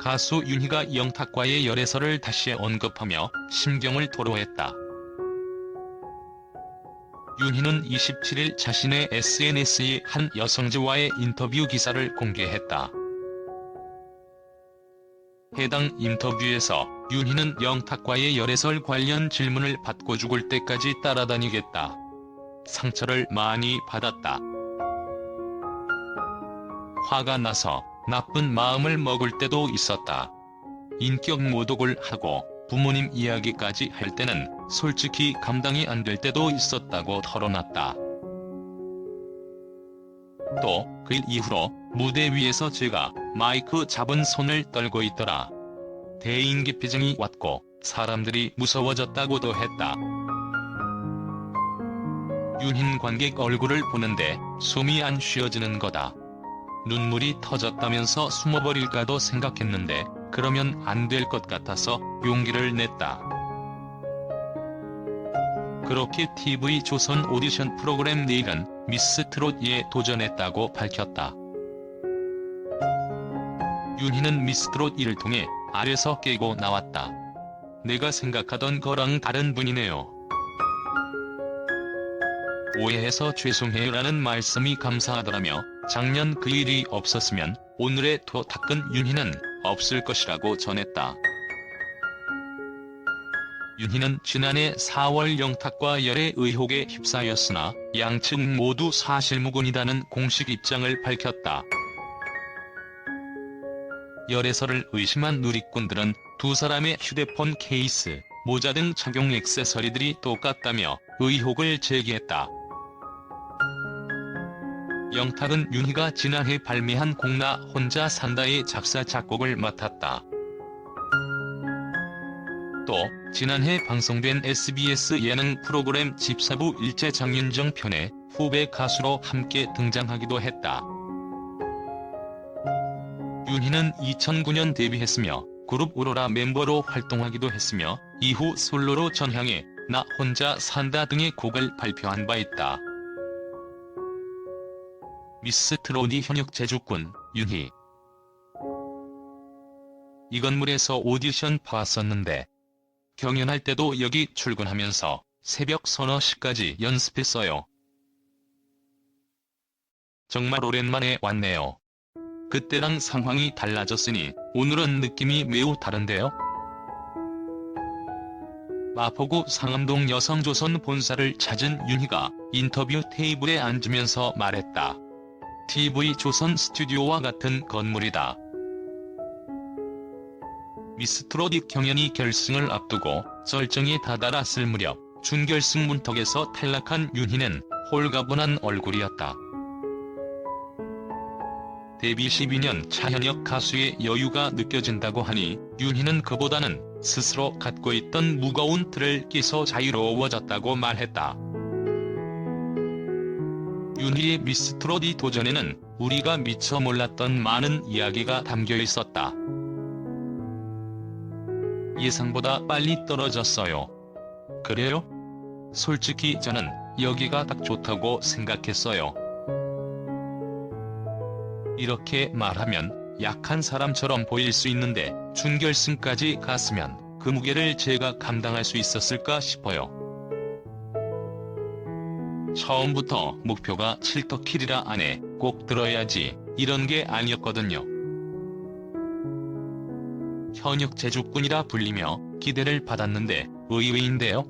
가수 윤희가 영탁과의 열애설을 다시 언급하며 심경을 토로했다. 윤희는 27일 자신의 SNS에 한 여성지와의 인터뷰 기사를 공개했다. 해당 인터뷰에서 윤희는 영탁과의 열애설 관련 질문을 받고 죽을 때까지 따라다니겠다. 상처를 많이 받았다. 화가 나서 나쁜 마음을 먹을 때도 있었다. 인격 모독을 하고 부모님 이야기까지 할 때는 솔직히 감당이 안 될 때도 있었다고 털어놨다. 또 그 이후로 무대 위에서 제가 마이크 잡은 손을 떨고 있더라. 대인기피증이 왔고 사람들이 무서워졌다고도 했다. 윤희 관객 얼굴을 보는데 숨이 안 쉬어지는 거다. 눈물이 터졌다면서 숨어버릴까도 생각했는데 그러면 안 될 것 같아서 용기를 냈다. 그렇게 TV조선 오디션 프로그램 내일은 미스트롯에 도전했다고 밝혔다. 윤희는 미스트롯 1을 통해 알에서 깨고 나왔다. 내가 생각하던 거랑 다른 분이네요. 오해해서 죄송해요라는 말씀이 감사하더라며 작년 그 일이 없었으면 오늘의 더 닦은 윤희는 없을 것이라고 전했다. 윤희는 지난해 4월 영탁과 열애 의혹에 휩싸였으나 양측 모두 사실무근이라는 공식 입장을 밝혔다. 열애설을 의심한 누리꾼들은 두 사람의 휴대폰 케이스, 모자 등 착용 액세서리들이 똑같다며 의혹을 제기했다. 영탁은 윤희가 지난해 발매한 곡 나 혼자 산다의 작사 작곡을 맡았다. 또 지난해 방송된 SBS 예능 프로그램 집사부 일제 장윤정 편에 후배 가수로 함께 등장하기도 했다. 윤희는 2009년 데뷔했으며 그룹 오로라 멤버로 활동하기도 했으며 이후 솔로로 전향해 나 혼자 산다 등의 곡을 발표한 바 있다. 미스트롯이 현역 제주꾼 윤희. 이 건물에서 오디션 봤었는데 경연할 때도 여기 출근하면서 새벽 서너 시까지 연습했어요. 정말 오랜만에 왔네요. 그때랑 상황이 달라졌으니 오늘은 느낌이 매우 다른데요. 마포구 상암동 여성조선 본사를 찾은 윤희가 인터뷰 테이블에 앉으면서 말했다. TV조선 스튜디오와 같은 건물이다. 미스트롯 경연이 결승을 앞두고 절정에 다다랐을 무렵 준결승 문턱에서 탈락한 윤희는 홀가분한 얼굴이었다. 데뷔 12년 차 현역 가수의 여유가 느껴진다고 하니 윤희는 그보다는 스스로 갖고 있던 무거운 틀을 깨서 자유로워졌다고 말했다. 윤희의 미스트롯 도전에는 우리가 미처 몰랐던 많은 이야기가 담겨 있었다. 예상보다 빨리 떨어졌어요. 그래요? 솔직히 저는 여기가 딱 좋다고 생각했어요. 이렇게 말하면 약한 사람처럼 보일 수 있는데 준결승까지 갔으면 그 무게를 제가 감당할 수 있었을까 싶어요. 처음부터 목표가 칠떡킬이라 안에 꼭 들어야지 이런 게 아니었거든요. 현역 제주꾼이라 불리며 기대를 받았는데 의외인데요.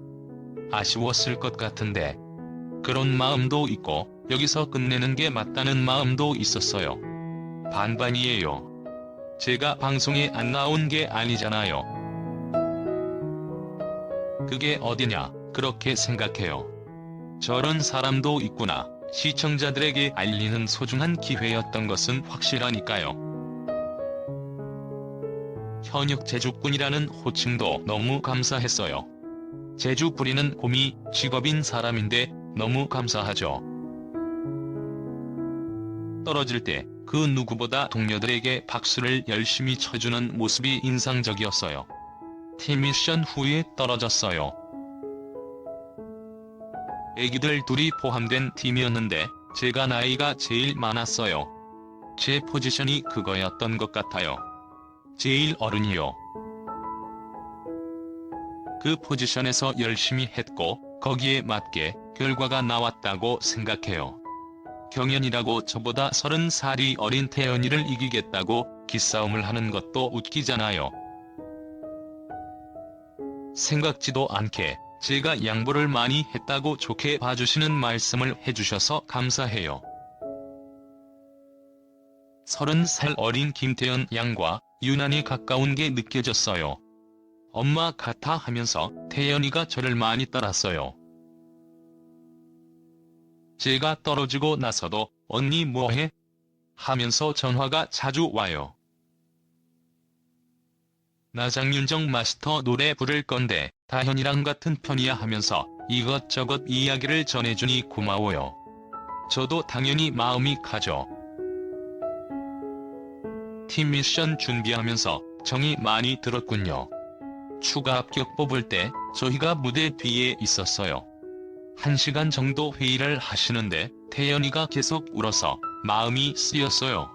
아쉬웠을 것 같은데 그런 마음도 있고 여기서 끝내는 게 맞다는 마음도 있었어요. 반반이에요. 제가 방송에 안 나온 게 아니잖아요. 그게 어디냐 그렇게 생각해요. 저런 사람도 있구나. 시청자들에게 알리는 소중한 기회였던 것은 확실하니까요. 현역 제주꾼이라는 호칭도 너무 감사했어요. 제주 부리는 곰이 직업인 사람인데 너무 감사하죠. 떨어질 때 그 누구보다 동료들에게 박수를 열심히 쳐주는 모습이 인상적이었어요. 팀 미션 후에 떨어졌어요. 애기들 둘이 포함된 팀이었는데 제가 나이가 제일 많았어요. 제 포지션이 그거였던 것 같아요. 제일 어른이요. 그 포지션에서 열심히 했고 거기에 맞게 결과가 나왔다고 생각해요. 경연이라고 저보다 30살이 어린 태연이를 이기겠다고 기싸움을 하는 것도 웃기잖아요. 생각지도 않게 제가 양보를 많이 했다고 좋게 봐주시는 말씀을 해주셔서 감사해요. 30살 어린 김태연 양과 유난히 가까운 게 느껴졌어요. 엄마 같아 하면서 태연이가 저를 많이 따랐어요. 제가 떨어지고 나서도 언니 뭐해? 하면서 전화가 자주 와요. 나 장윤정 마스터 노래 부를 건데 다현이랑 같은 편이야 하면서 이것저것 이야기를 전해주니 고마워요. 저도 당연히 마음이 가죠. 팀 미션 준비하면서 정이 많이 들었군요. 추가 합격 뽑을 때 저희가 무대 뒤에 있었어요. 1시간 정도 회의를 하시는데 태연이가 계속 울어서 마음이 쓰였어요.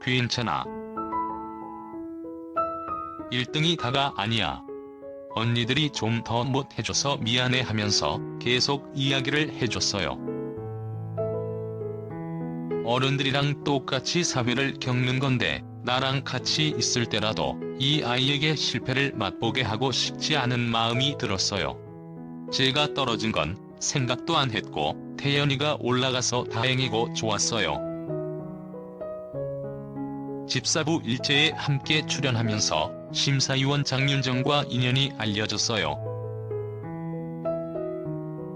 괜찮아. 1등이 다가 아니야. 언니들이 좀 더 못해줘서 미안해 하면서 계속 이야기를 해줬어요. 어른들이랑 똑같이 사회를 겪는 건데 나랑 같이 있을 때라도 이 아이에게 실패를 맛보게 하고 싶지 않은 마음이 들었어요. 제가 떨어진 건 생각도 안 했고 태연이가 올라가서 다행이고 좋았어요. 집사부 일제에 함께 출연하면서 심사위원 장윤정과 인연이 알려졌어요.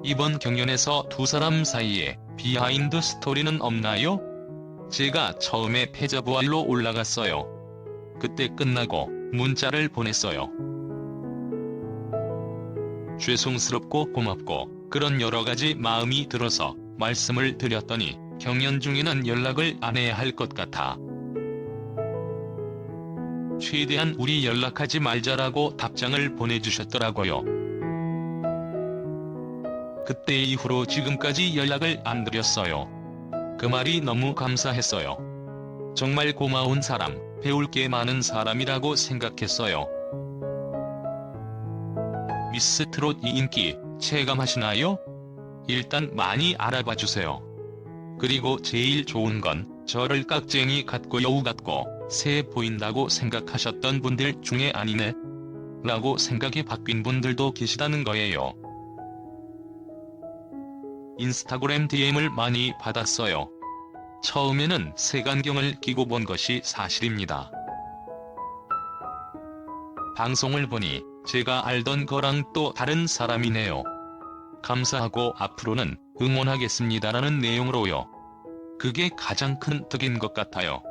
이번 경연에서 두 사람 사이에 비하인드 스토리는 없나요? 제가 처음에 패자부활로 올라갔어요. 그때 끝나고 문자를 보냈어요. 죄송스럽고 고맙고 그런 여러가지 마음이 들어서 말씀을 드렸더니 경연 중에는 연락을 안 해야 할 것 같아. 최대한 우리 연락하지 말자라고 답장을 보내주셨더라고요. 그때 이후로 지금까지 연락을 안 드렸어요. 그 말이 너무 감사했어요. 정말 고마운 사람, 배울 게 많은 사람이라고 생각했어요. 미스 트롯 이 인기 체감하시나요? 일단 많이 알아봐주세요. 그리고 제일 좋은 건 저를 깍쟁이 같고 여우 같고 세 보인다고 생각하셨던 분들 중에 아니네? 라고 생각이 바뀐 분들도 계시다는 거예요. 인스타그램 DM을 많이 받았어요. 처음에는 색안경을 끼고 본 것이 사실입니다. 방송을 보니 제가 알던 거랑 또 다른 사람이네요. 감사하고 앞으로는 응원하겠습니다라는 내용으로요. 그게 가장 큰 득인 것 같아요.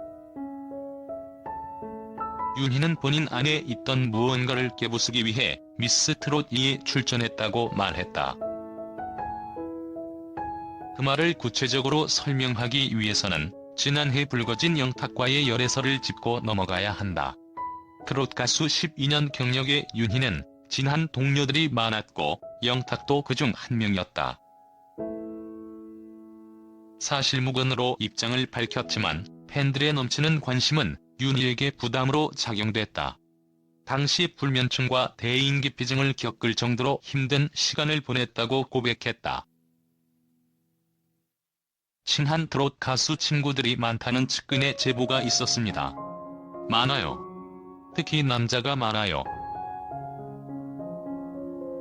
윤희는 본인 안에 있던 무언가를 깨부수기 위해 미스 트롯 2에 출전했다고 말했다. 그 말을 구체적으로 설명하기 위해서는 지난해 불거진 영탁과의 열애설을 짚고 넘어가야 한다. 트롯 가수 12년 경력의 윤희는 친한 동료들이 많았고 영탁도 그중 한 명이었다. 사실무근으로 입장을 밝혔지만 팬들의 넘치는 관심은 윤희에게 부담으로 작용됐다. 당시 불면증과 대인기피증을 겪을 정도로 힘든 시간을 보냈다고 고백했다. 친한 트롯 가수 친구들이 많다는 측근의 제보가 있었습니다. 많아요. 특히 남자가 많아요.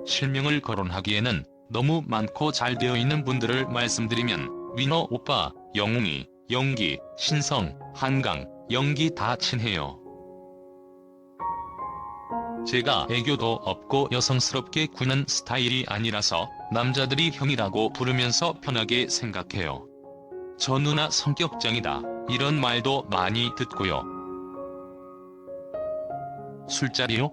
실명을 거론하기에는 너무 많고 잘 되어 있는 분들을 말씀드리면 위너 오빠, 영웅이, 영기, 신성, 한강, 영기 다 친해요. 제가 애교도 없고 여성스럽게 구는 스타일이 아니라서 남자들이 형이라고 부르면서 편하게 생각해요. 저 누나 성격장이다, 이런 말도 많이 듣고요. 술자리요?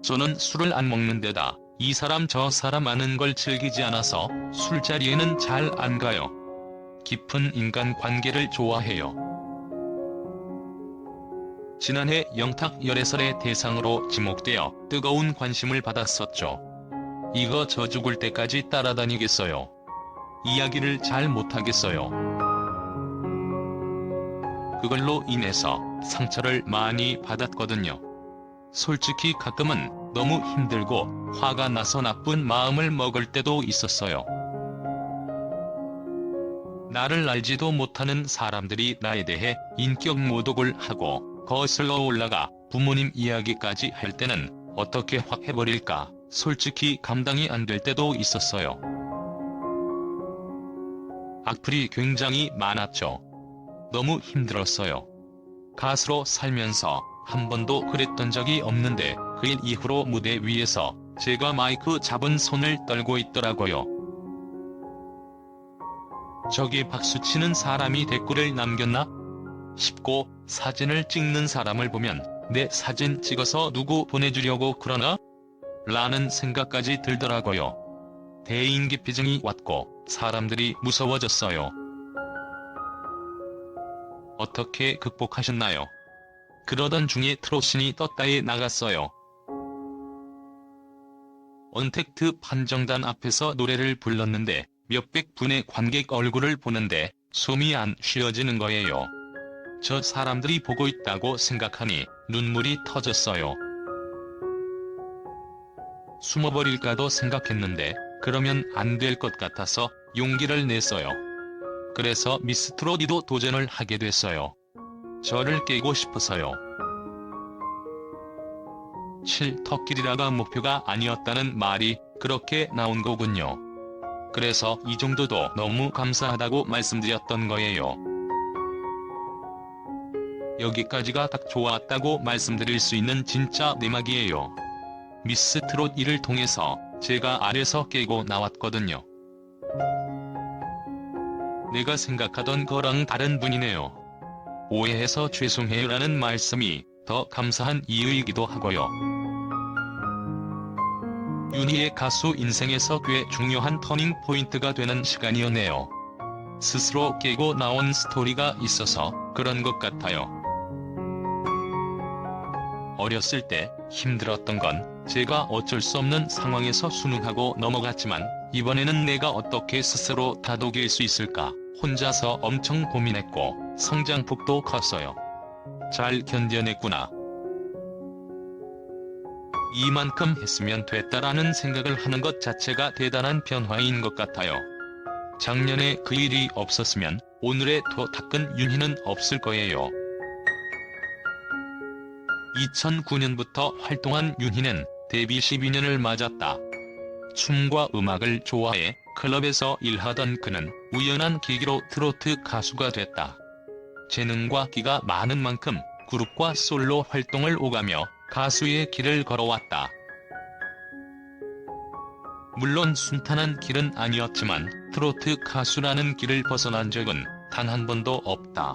저는 술을 안 먹는 데다 이 사람 저 사람 아는 걸 즐기지 않아서 술자리에는 잘 안 가요. 깊은 인간관계를 좋아해요. 지난해 영탁 열애설의 대상으로 지목되어 뜨거운 관심을 받았었죠. 이거 저 죽을 때까지 따라다니겠어요. 이야기를 잘 못하겠어요. 그걸로 인해서 상처를 많이 받았거든요. 솔직히 가끔은 너무 힘들고 화가 나서 나쁜 마음을 먹을 때도 있었어요. 나를 알지도 못하는 사람들이 나에 대해 인격 모독을 하고 거슬러 올라가 부모님 이야기까지 할 때는 어떻게 확 해버릴까 솔직히 감당이 안 될 때도 있었어요. 악플이 굉장히 많았죠. 너무 힘들었어요. 가수로 살면서 한 번도 그랬던 적이 없는데 그 일 이후로 무대 위에서 제가 마이크 잡은 손을 떨고 있더라고요. 저기 박수치는 사람이 댓글을 남겼나 싶고 사진을 찍는 사람을 보면 내 사진 찍어서 누구 보내주려고 그러나? 라는 생각까지 들더라고요. 대인기피증이 왔고 사람들이 무서워졌어요. 어떻게 극복하셨나요? 그러던 중에 트롯신이 떴다에 나갔어요. 언택트 판정단 앞에서 노래를 불렀는데 몇백 분의 관객 얼굴을 보는데 숨이 안 쉬어지는 거예요. 저 사람들이 보고 있다고 생각하니 눈물이 터졌어요. 숨어버릴까도 생각했는데 그러면 안 될 것 같아서 용기를 냈어요. 그래서 미스 트롯이도 도전을 하게 됐어요. 저를 깨고 싶어서요. 7터끼리라가 목표가 아니었다는 말이 그렇게 나온 거군요. 그래서 이 정도도 너무 감사하다고 말씀드렸던 거예요. 여기까지가 딱 좋았다고 말씀드릴 수 있는 진짜 내막이에요. 미스 트롯 1을 통해서 제가 아래서 깨고 나왔거든요. 내가 생각하던 거랑 다른 분이네요. 오해해서 죄송해요라는 말씀이 더 감사한 이유이기도 하고요. 윤희의 가수 인생에서 꽤 중요한 터닝 포인트가 되는 시간이었네요. 스스로 깨고 나온 스토리가 있어서 그런 것 같아요. 어렸을 때 힘들었던 건 제가 어쩔 수 없는 상황에서 순응하고 넘어갔지만 이번에는 내가 어떻게 스스로 다독일 수 있을까 혼자서 엄청 고민했고 성장폭도 컸어요. 잘 견뎌냈구나. 이만큼 했으면 됐다라는 생각을 하는 것 자체가 대단한 변화인 것 같아요. 작년에 그 일이 없었으면 오늘의 더 닦은 윤희는 없을 거예요. 2009년부터 활동한 윤희는 데뷔 12년을 맞았다. 춤과 음악을 좋아해 클럽에서 일하던 그는 우연한 계기로 트로트 가수가 됐다. 재능과 끼가 많은 만큼 그룹과 솔로 활동을 오가며 가수의 길을 걸어왔다. 물론 순탄한 길은 아니었지만 트로트 가수라는 길을 벗어난 적은 단 한 번도 없다.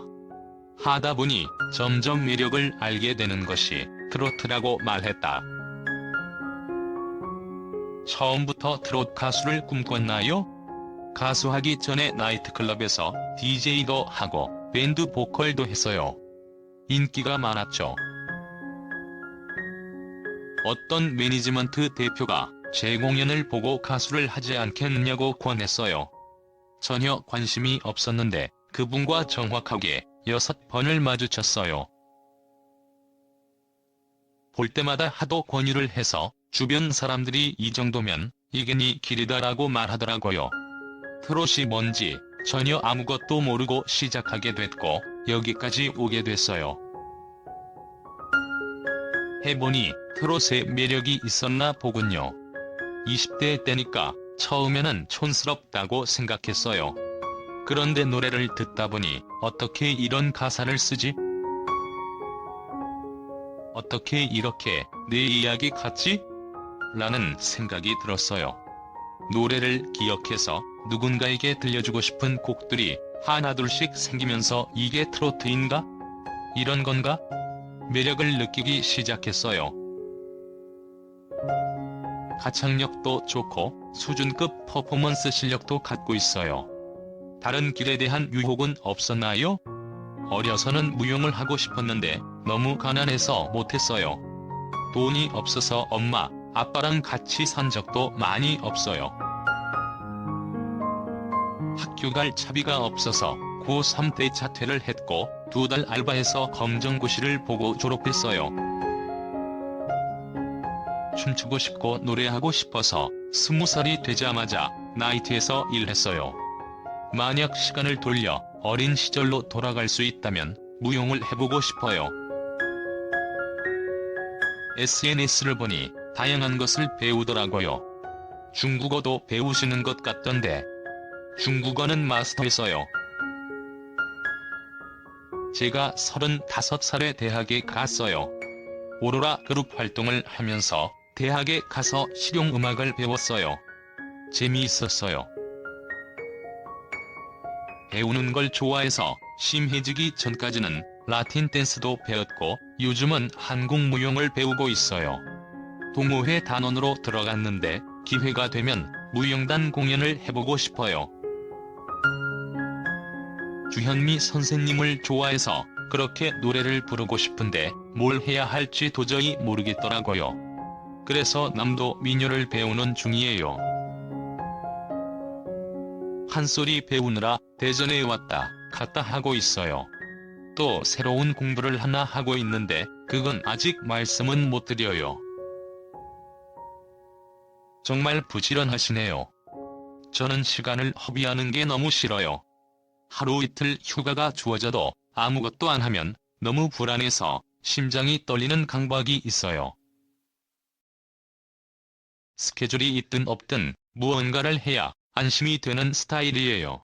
하다 보니 점점 매력을 알게 되는 것이 트로트라고 말했다. 처음부터 트롯 가수를 꿈꿨나요? 가수하기 전에 나이트클럽에서 DJ도 하고 밴드 보컬도 했어요. 인기가 많았죠. 어떤 매니지먼트 대표가 제 공연을 보고 가수를 하지 않겠느냐고 권했어요. 전혀 관심이 없었는데 그분과 정확하게 6번을 마주쳤어요. 볼 때마다 하도 권유를 해서 주변 사람들이 이 정도면 이게 네 길이다라고 말하더라고요. 트롯이 뭔지 전혀 아무것도 모르고 시작하게 됐고 여기까지 오게 됐어요. 해보니 트롯의 매력이 있었나 보군요. 20대 때니까 처음에는 촌스럽다고 생각했어요. 그런데 노래를 듣다 보니 어떻게 이런 가사를 쓰지? 어떻게 이렇게 내 이야기 같지? 라는 생각이 들었어요. 노래를 기억해서 누군가에게 들려주고 싶은 곡들이 하나둘씩 생기면서 이게 트로트인가? 이런 건가? 매력을 느끼기 시작했어요. 가창력도 좋고 수준급 퍼포먼스 실력도 갖고 있어요. 다른 길에 대한 유혹은 없었나요? 어려서는 무용을 하고 싶었는데 너무 가난해서 못했어요. 돈이 없어서 엄마, 아빠랑 같이 산 적도 많이 없어요. 학교 갈 차비가 없어서 고3 때 자퇴를 했고 2달 알바해서 검정고시를 보고 졸업했어요. 춤추고 싶고 노래하고 싶어서 20살이 되자마자 나이트에서 일했어요. 만약 시간을 돌려 어린 시절로 돌아갈 수 있다면 무용을 해보고 싶어요. SNS를 보니 다양한 것을 배우더라고요. 중국어도 배우시는 것 같던데 중국어는 마스터했어요. 제가 35살에 대학에 갔어요. 오로라 그룹 활동을 하면서 대학에 가서 실용음악을 배웠어요. 재미있었어요. 배우는 걸 좋아해서 심해지기 전까지는 라틴 댄스도 배웠고 요즘은 한국 무용을 배우고 있어요. 동호회 단원으로 들어갔는데 기회가 되면 무용단 공연을 해보고 싶어요. 주현미 선생님을 좋아해서 그렇게 노래를 부르고 싶은데 뭘 해야 할지 도저히 모르겠더라고요. 그래서 남도 민요를 배우는 중이에요. 한소리 배우느라 대전에 왔다 갔다 하고 있어요. 또 새로운 공부를 하나 하고 있는데 그건 아직 말씀은 못 드려요. 정말 부지런하시네요. 저는 시간을 허비하는 게 너무 싫어요. 하루 이틀 휴가가 주어져도 아무것도 안 하면 너무 불안해서 심장이 떨리는 강박이 있어요. 스케줄이 있든 없든 무언가를 해야 안심이 되는 스타일이에요.